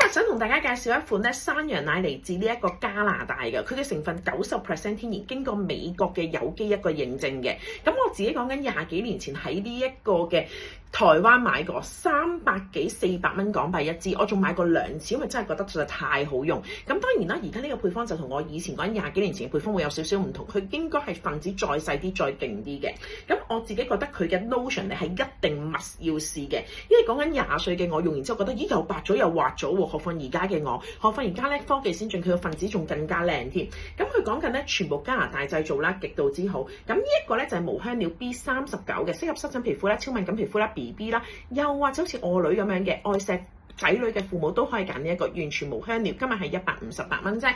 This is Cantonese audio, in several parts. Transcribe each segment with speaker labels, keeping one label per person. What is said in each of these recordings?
Speaker 1: 日想同大家介紹一款咧山羊奶嚟自呢一個加拿大嘅，佢嘅成分90% 天然，經過美國嘅有機一個認證嘅。咁我自己講緊20幾年前喺呢一個嘅台灣買過300幾400蚊港幣一支，我仲買過2次，因為真係覺得實在太好用。咁當然啦，而家呢個配方就同我以前講20幾年前嘅配方會有少少唔同，佢應該係分子再細啲、再勁啲嘅。咁我自己覺得佢嘅 lotion 咧係一定 must 要試嘅，因為講緊20歲嘅我用完之後覺得咦又白咗又滑咗喎，何況而家嘅我，何況而家咧科技先進，佢嘅分子仲更加靚添。咁佢講緊咧全部加拿大製造啦，極度之好。咁呢一個咧就係無香料 B39嘅，適合濕疹皮膚啦、超敏感皮膚啦、BB 啦，又或者好似我女咁樣嘅愛錫仔女嘅父母都可以揀呢一個完全無香料，今日係158蚊啫。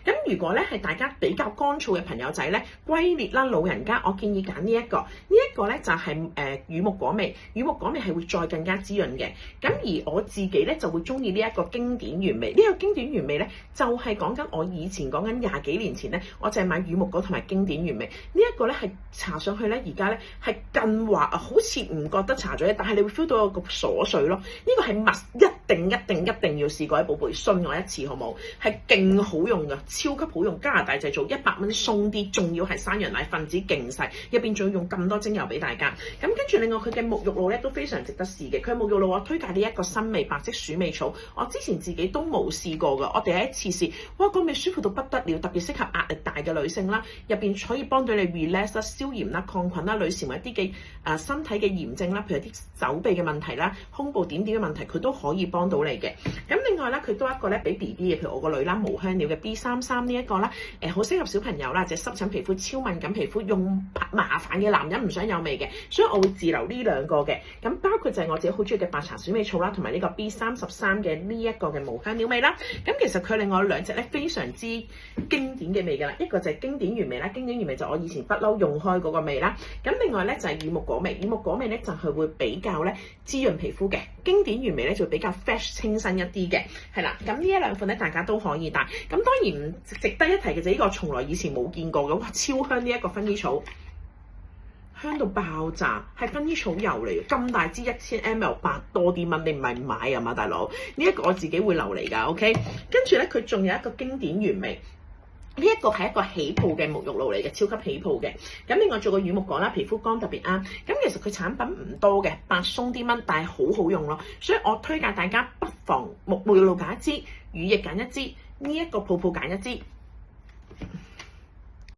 Speaker 1: 咁如果咧係大家比較乾燥嘅朋友仔咧，龜裂啦、老人家，我建議揀呢一個。呢一個咧就係乳木果味，乳木果味係會再更加滋潤嘅。咁而我自己咧就會中意呢一個經典原味。呢個經典原味咧就係講緊我以前講緊20幾年前咧，我就係買乳木果同埋經典原味。呢一個咧係搽上去咧，而家咧係更滑啊，好似唔覺得搽咗，但係你會 feel 到有個鎖水咯。呢個係一定要試過，寶貝信我一次好冇？係勁好用噶，超級好用，加拿大製造，100蚊鬆啲，仲要係山羊奶，分子勁細，入邊仲要用咁多精油俾大家。咁跟住另外佢嘅沐浴露咧都非常值得試嘅，佢沐浴露我推介呢一個新味白色鼠尾草，我之前自己都冇試過噶，我第一次試，哇個味舒服到不得了，特別適合壓力大嘅女性啦，入邊可以幫到你 relax 啦、消炎啦、抗菌啦，女士們一啲嘅身體嘅炎症啦，譬如啲手臂嘅問題啦、胸部點點嘅問題，佢都可以幫到你嘅。咁另外咧，佢都一個咧俾 BB 嘅，譬如我個女啦，無香料嘅 B33呢一個啦，好適合小朋友啦，即係濕疹皮膚、超敏感皮膚，用麻煩嘅男人唔想有味嘅，所以我會自留呢2個嘅。咁包括就係我自己好中意嘅白茶鼠尾草啦，同埋呢個 B33嘅呢一個嘅無香料味啦。咁其實佢另外2隻咧非常之經典嘅味㗎啦，一個就係經典原味啦，經典原味就我以前不嬲用開嗰個味啦。咁另外咧就係乳木果味，乳木果味咧就係會比較咧滋潤皮膚嘅，經典原味咧就比較 fresh 清新一啲嘅，係啦。咁呢2款咧大家都可以帶。咁當然唔值得一提嘅就呢個從來以前冇見過嘅，哇超香！呢一個薰衣草香到爆炸，係薰衣草油嚟嘅，咁大支1000 ml 百多啲蚊，你唔係唔買啊嘛大佬？呢一個我自己會留嚟㗎 ，OK。跟住咧佢仲有一個經典原味。呢一個係一個起泡嘅沐浴露嚟嘅，超級起泡嘅。咁另外做個乳木果啦，皮膚乾特別啱。咁其實佢產品唔多嘅，白鬆啲蚊，但係好好用咯。所以我推介大家不妨沐浴露揀一支，乳液揀一支，呢一個泡泡揀一支。